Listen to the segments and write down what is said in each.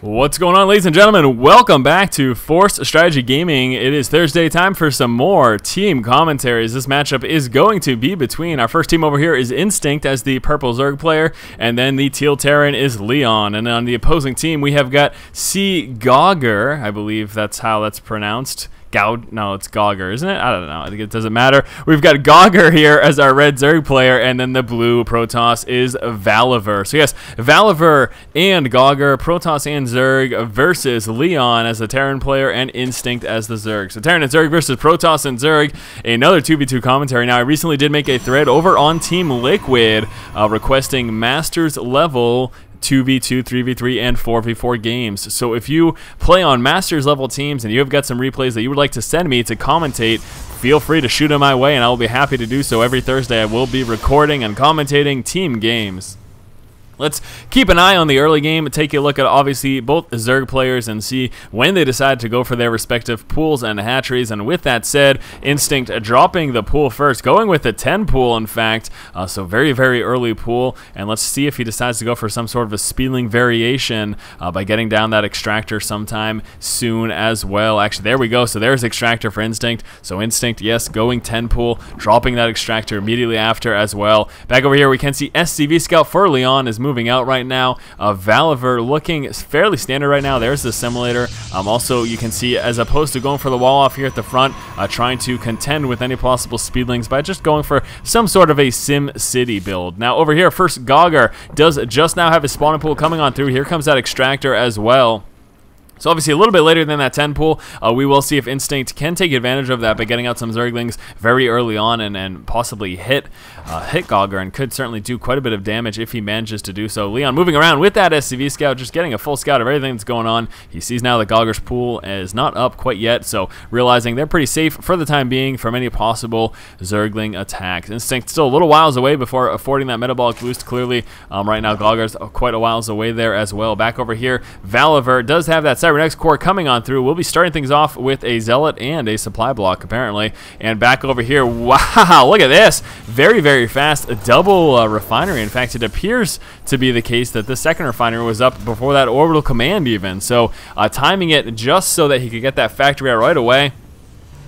What's going on, ladies and gentlemen? Welcome back to Force Strategy Gaming. It is Thursday, time for some more team commentaries. This matchup is going to be between our first team over here is Instinct as the purple Zerg player, and then the teal Terran is Leon. And on the opposing team, we have got CGauger. I believe that's how that's pronounced. No, it's CGauger, isn't it? I don't know. I think it doesn't matter. We've got CGauger here as our red Zerg player, and then the blue Protoss is Valiver. So yes, Valiver and CGauger, Protoss and Zerg versus Leon as the Terran player and Instinct as the Zerg. So Terran and Zerg versus Protoss and Zerg, another 2v2 commentary. Now, I recently did make a thread over on Team Liquid requesting Masters level 2v2, 3v3, and 4v4 games. So if you play on Masters level teams and you have got some replays that you would like to send me to commentate, feel free to shoot them my way and I will be happy to do so. Every Thursday I will be recording and commentating team games. Let's keep an eye on the early game, take a look at obviously both Zerg players and see when they decide to go for their respective pools and hatcheries. And with that said, Instinct dropping the pool first, going with the 10 pool in fact, so very, very early pool. And let's see if he decides to go for some sort of a speedling variation by getting down that extractor sometime soon as well. Actually, there we go. So there's extractor for Instinct. So Instinct, yes, going 10 pool, dropping that extractor immediately after as well. Back over here, we can see SCV Scout for Leon is moving out right now. Valiver looking fairly standard right now. There's the simulator. Also, you can see as opposed to going for the wall off here at the front, trying to contend with any possible speedlings by just going for some sort of a Sim City build. Now over here, first CGauger does just now have his spawning pool coming on through. Here comes that extractor as well. So obviously a little bit later than that 10 pool, we will see if Instinct can take advantage of that by getting out some Zerglings very early on and possibly hit CGauger, and could certainly do quite a bit of damage if he manages to do so. Leon moving around with that SCV Scout, just getting a full scout of everything that's going on. He sees now that CGauger's pool is not up quite yet, so realizing they're pretty safe for the time being from any possible Zergling attacks. Instinct still a little whiles away before affording that metabolic boost. Clearly, right now CGauger's quite a whiles away there as well. Back over here, Valiver does have that Cybernex core coming on through. We'll be starting things off with a Zealot and a supply block apparently. And back over here, wow, look at this. Very, very fast double refinery. In fact, it appears to be the case that the second refinery was up before that orbital command even. So timing it just so that he could get that factory out right away.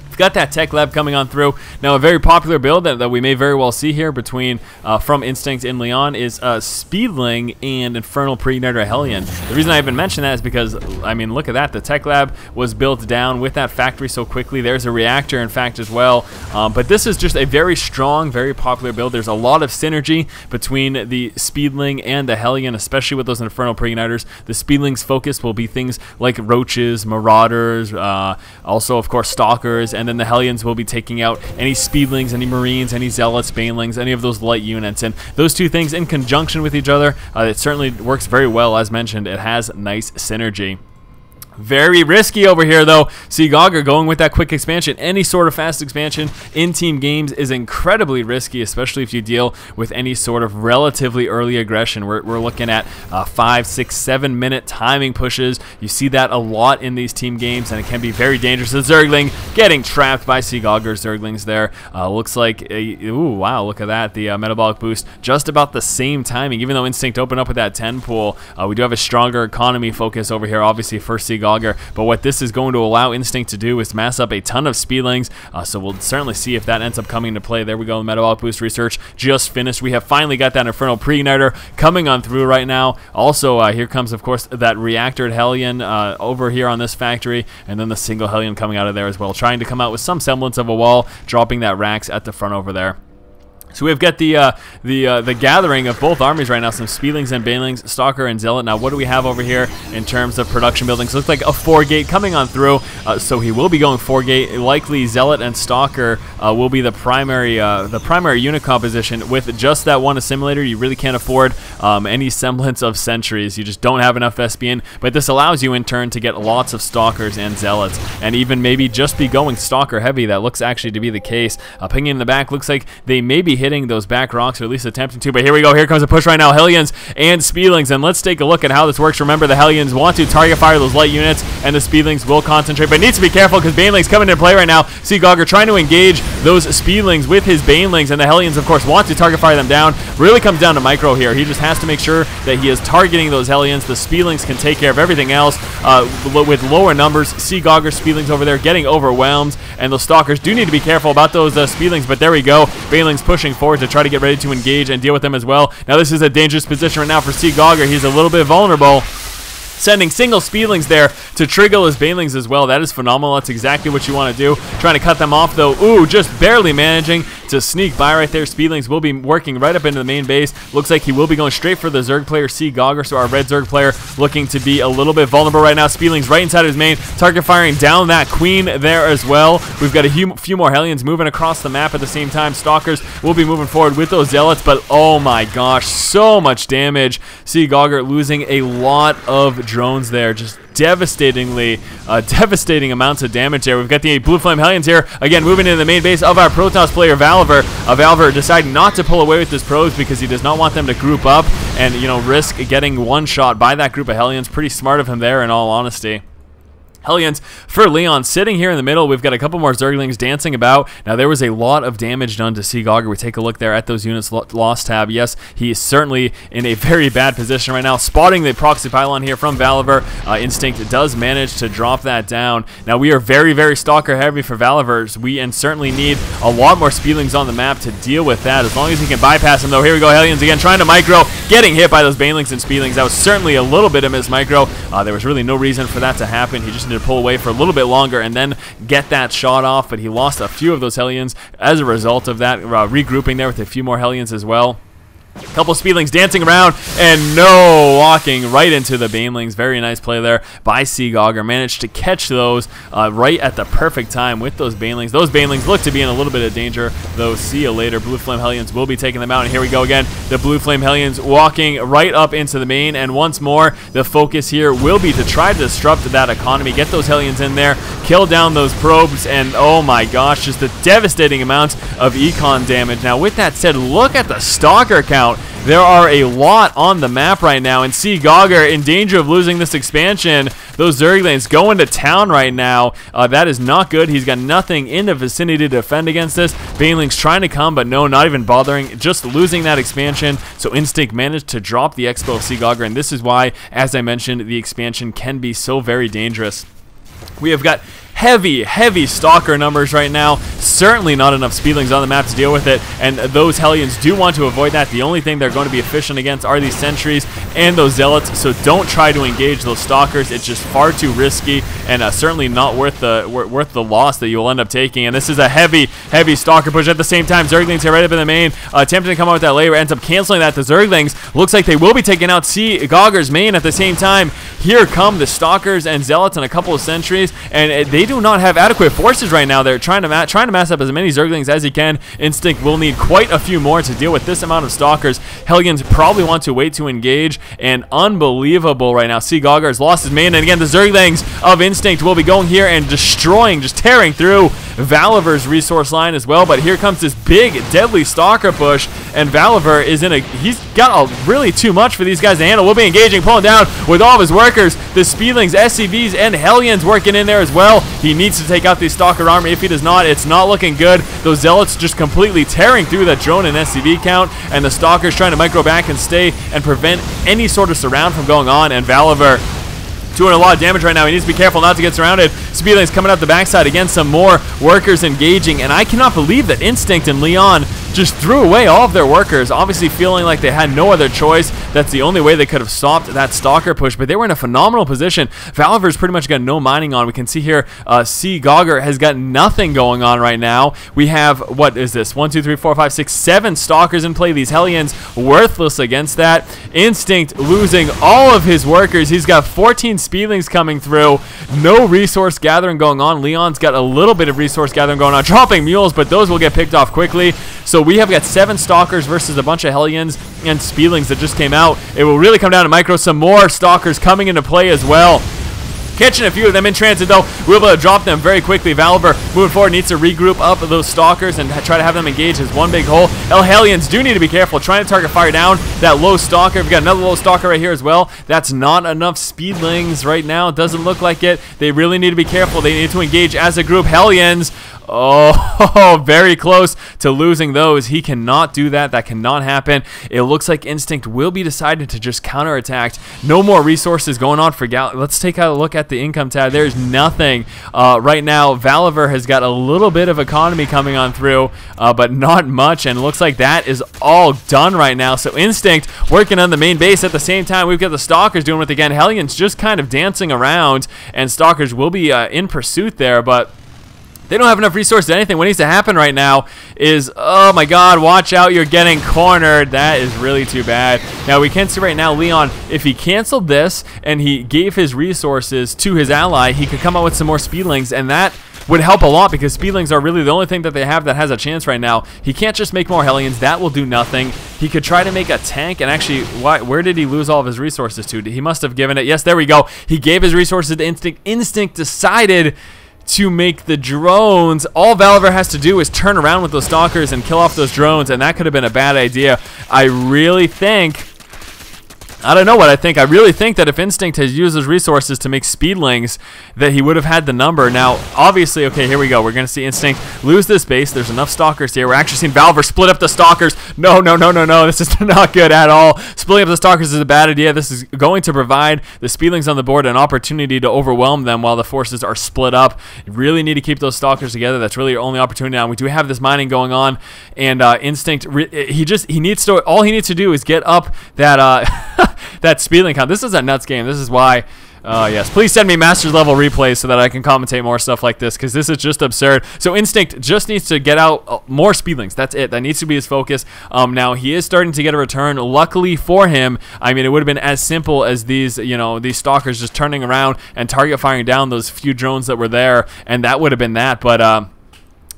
We've got that tech lab coming on through. Now, a very popular build that we may very well see here between from Instinct and Leon is Speedling and Infernal Preigniter Hellion. The reason I even mentioned that is because, I mean, look at that. The tech lab was built down with that factory so quickly. There's a reactor, in fact, as well. But this is just a very strong, very popular build. There's a lot of synergy between the Speedling and the Hellion, especially with those Infernal Preigniters. The Speedling's focus will be things like roaches, marauders, also, of course, stalkers, and then the Hellions will be taking out any Speedlings, any Marines, any Zealots, Banelings, any of those light units. And those two things in conjunction with each other, it certainly works very well. As mentioned, it has nice synergy. Very risky over here, though. CGauger going with that quick expansion. Any sort of fast expansion in team games is incredibly risky, especially if you deal with any sort of relatively early aggression. We're looking at 5, 6, 7 minute timing pushes. You see that a lot in these team games, and it can be very dangerous. The Zergling getting trapped by CGauger's Zerglings there. Looks like, ooh, wow, look at that. The metabolic boost just about the same timing. Even though Instinct opened up with that 10 pool, we do have a stronger economy focus over here, obviously, for CGauger. But what this is going to allow Instinct to do is mass up a ton of Speedlings, so we'll certainly see if that ends up coming into play. There we go, the metabolic boost research just finished. We have finally got that Infernal Preigniter coming on through right now. Also, here comes, of course, that reactored Hellion over here on this factory, and then the single Hellion coming out of there as well, trying to come out with some semblance of a wall, dropping that Rax at the front over there. So we've got the gathering of both armies right now, some Speedlings and Banelings, Stalker and Zealot. Now, what do we have over here in terms of production buildings? Looks like a 4-gate coming on through, so he will be going 4-gate. Likely Zealot and Stalker will be the primary unit composition. With just that one assimilator, you really can't afford any semblance of sentries. You just don't have enough SBN, but this allows you in turn to get lots of Stalkers and Zealots, and even maybe just be going Stalker heavy. That looks actually to be the case. Pinging in the back looks like they may be hitting those back rocks, or at least attempting to. But here we go. Here comes a push right now. Hellions and Speedlings, and let's take a look at how this works. Remember, the Hellions want to target fire those light units, and the Speedlings will concentrate, but needs to be careful because Banelings coming into play right now. CGauger trying to engage those Speedlings with his Banelings, and the Hellions, of course, want to target fire them down. Really comes down to Micro here. He just has to make sure that he is targeting those Hellions. The Speedlings can take care of everything else with lower numbers. CGauger Speedlings over there getting overwhelmed, and those Stalkers do need to be careful about those Speedlings, but there we go. Banelings pushing forward to try to get ready to engage and deal with them as well. Now this is a dangerous position right now for CGauger. He's a little bit vulnerable, sending single Speedlings there to trigger his Banelings as well. That is phenomenal. That's exactly what you want to do. Trying to cut them off though. Ooh, just barely managing to sneak by right there. Speedlings will be working right up into the main base. Looks like he will be going straight for the Zerg player, CGauger, so our red Zerg player looking to be a little bit vulnerable right now. Speedlings right inside his main, target firing down that Queen there as well. We've got a few more Hellions moving across the map at the same time. Stalkers will be moving forward with those Zealots, but oh my gosh, so much damage. CGauger losing a lot of drones there, just devastating amounts of damage there. We've got the Blue Flame Hellions here, again, moving into the main base of our Protoss player, Valiver. Valiver deciding not to pull away with his probes because he does not want them to group up and, you know, risk getting one shot by that group of Hellions. Pretty smart of him there, in all honesty. Hellions for Leon sitting here in the middle. We've got a couple more Zerglings dancing about. Now, there was a lot of damage done to CGauger. We take a look there at those units lost tab. Yes, he is certainly in a very bad position right now. Spotting the proxy pylon here from Valiver. Instinct does manage to drop that down. Now, we are very, very Stalker heavy for Valivers. We certainly need a lot more Speedlings on the map to deal with that. As long as he can bypass them, though. Here we go, Hellions again, trying to micro, getting hit by those Banelings and Speedlings. That was certainly a little bit of his micro. There was really no reason for that to happen. He just to pull away for a little bit longer and then get that shot off, but he lost a few of those Hellions as a result of that, regrouping there with a few more Hellions as well. Couple Speedlings dancing around, and no, walking right into the Banelings. Very nice play there by CGauger. Managed to catch those right at the perfect time with those Banelings. Those Banelings look to be in a little bit of danger, though. See you later. Blue Flame Hellions will be taking them out, and here we go again. The Blue Flame Hellions walking right up into the main, and once more, the focus here will be to try to disrupt that economy, get those Hellions in there, kill down those probes, and oh my gosh, just a devastating amount of econ damage. Now, with that said, look at the Stalker count. There are a lot on the map right now, and CGauger in danger of losing this expansion. Those Zerglings going to town right now. That is not good. He's got nothing in the vicinity to defend against this. Banelings trying to come, but no, not even bothering. Just losing that expansion. So Instinct managed to drop the Expo of CGauger, and this is why, as I mentioned, the expansion can be so very dangerous. We have got heavy Stalker numbers right now. Certainly not enough Speedlings on the map to deal with it, and those Hellions do want to avoid that. The only thing they're going to be efficient against are these Sentries and those Zealots, so don't try to engage those Stalkers. It's just far too risky, and certainly not worth the loss that you'll end up taking. And this is a heavy Stalker push. At the same time, Zerglings here right up in the main, attempting to come out with that layer, ends up canceling that. The Zerglings looks like they will be taking out CGauger's main at the same time. Here come the Stalkers and Zealots and a couple of Sentries, and they do not have adequate forces right now. They're trying to mass up as many Zerglings as he can. Instinct will need quite a few more to deal with this amount of Stalkers. Hellions probably want to wait to engage, and unbelievable right now. CGauger has lost his main, and again, the Zerglings of Instinct will be going here and destroying, just tearing through Valiver's resource line as well. But here comes this big, deadly Stalker push, and Valiver is he's got really too much for these guys to handle. We'll be engaging, pulling down with all of his workers. The Speedlings, SCVs, and Hellions working in there as well. He needs to take out the Stalker army. If he does not, it's not looking good. Those Zealots just completely tearing through that drone and SCV count, and the Stalkers trying to micro back and stay and prevent any sort of surround from going on, and Valiver doing a lot of damage right now. He needs to be careful not to get surrounded. Speedlings coming out the backside. Again, some more workers engaging, and I cannot believe that Instinct and Leon just threw away all of their workers, obviously feeling like they had no other choice. That's the only way they could have stopped that Stalker push, but they were in a phenomenal position. Valiver's pretty much got no mining on. We can see here CGauger has got nothing going on right now. We have, what is this, 1, 2, 3, 4, 5, 6, 7 Stalkers in play. These Hellions worthless against that. Instinct losing all of his workers. He's got 14 Speedlings coming through. No resource gathering going on. Leon's got a little bit of resource gathering going on. Dropping mules, but those will get picked off quickly. So we have got 7 Stalkers versus a bunch of Hellions and Speedlings that just came out. It will really come down to Micro. Some more Stalkers coming into play as well. Catching a few of them in transit, though. We're able to drop them very quickly. Valiver moving forward needs to regroup up those Stalkers and try to have them engage as one big hole. Hellions do need to be careful, trying to target fire down that low Stalker. We've got another low Stalker right here as well. That's not enough Speedlings right now. It doesn't look like it. They really need to be careful. They need to engage as a group. Hellions, oh, very close to losing those. He cannot do that. That cannot happen. It looks like Instinct will be decided to just counterattack. No more resources going on for Gal. Let's take a look at the income tab. There's nothing right now. Valiver has got a little bit of economy coming on through, but not much, and it looks like that is all done right now. So Instinct working on the main base. At the same time, we've got the Stalkers doing it again. Hellions just kind of dancing around, and Stalkers will be in pursuit there, but they don't have enough resources to anything. What needs to happen right now is, oh my god, watch out, you're getting cornered. That is really too bad. Now, we can see right now, Leon, if he canceled this and he gave his resources to his ally, he could come out with some more Speedlings, and that would help a lot because Speedlings are really the only thing that they have that has a chance right now. He can't just make more Hellions. That will do nothing. He could try to make a tank, and actually, where did he lose all of his resources to? He must have given it. Yes, there we go. He gave his resources to Instinct. Instinct decided to make the drones. All Valiver has to do is turn around with those Stalkers and kill off those drones, and that could have been a bad idea. I really think, I don't know what I think. I really think that if Instinct has used his resources to make Speedlings, that he would have had the number. Now, obviously, okay, here we go. We're going to see Instinct lose this base. There's enough Stalkers here. We're actually seeing Valiver split up the Stalkers. No, no, no, no, no. This is not good at all. Splitting up the Stalkers is a bad idea. This is going to provide the Speedlings on the board an opportunity to overwhelm them while the forces are split up. You really need to keep those Stalkers together. That's really your only opportunity now. We do have this mining going on, and Instinct, he needs to, all he needs to do is get up that that Speedling count. This is a nuts game. This is why, yes, please send me Masters level replays so that I can commentate more stuff like this, because this is just absurd. So Instinct just needs to get out more Speedlings. That's it. That needs to be his focus. Now he is starting to get a return. Luckily for him, I mean, it would have been as simple as these, you know, these Stalkers just turning around and target firing down those few drones that were there, and that would have been that. But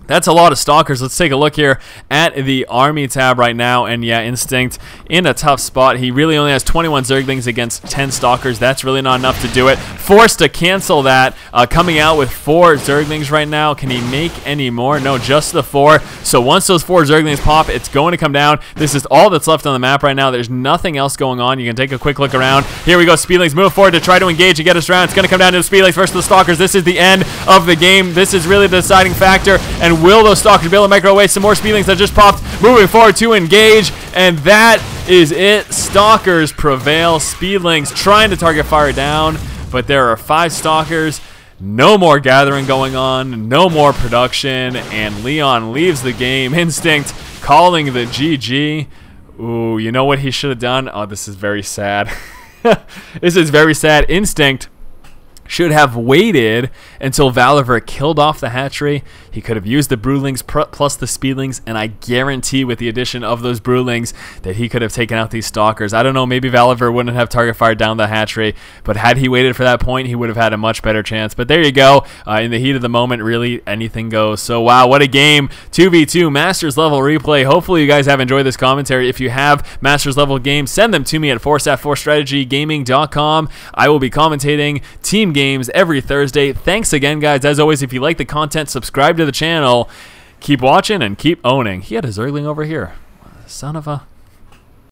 that's a lot of Stalkers. Let's take a look here at the Army tab right now. And yeah, Instinct in a tough spot. He really only has 21 Zerglings against 10 Stalkers. That's really not enough to do it. Forced to cancel that. Coming out with 4 Zerglings right now. Can he make any more? No, just the 4. So once those 4 Zerglings pop, it's going to come down. This is all that's left on the map right now. There's nothing else going on. You can take a quick look around. Here we go. Speedlings move forward to try to engage and get us around. It's going to come down to the Speedlings versus the Stalkers. This is the end of the game. This is really the deciding factor. And will those Stalkers be able to micro away some more Speedlings that just popped? Moving forward to engage, and that is it. Stalkers prevail. Speedlings trying to target fire down, but there are 5 Stalkers. No more gathering going on, no more production, and Leon leaves the game. Instinct calling the GG. Ooh, you know what he should have done? Oh, this is very sad. This is very sad. Instinct should have waited until Valiver killed off the hatchery. He could have used the Broodlings plus the Speedlings, and I guarantee with the addition of those Broodlings that he could have taken out these Stalkers. I don't know, maybe Valiver wouldn't have target fired down the hatchery, but had he waited for that point, he would have had a much better chance. But there you go. In the heat of the moment, really anything goes. So wow, what a game. 2v2 Masters level replay. Hopefully you guys have enjoyed this commentary. If you have Masters level games, send them to me at force@forcestrategygaming.com. I will be commentating team games every Thursday. Thanks again, guys. As always, if you like the content, subscribe to the channel. Keep watching and keep owning. He had a Zergling over here. Son of a...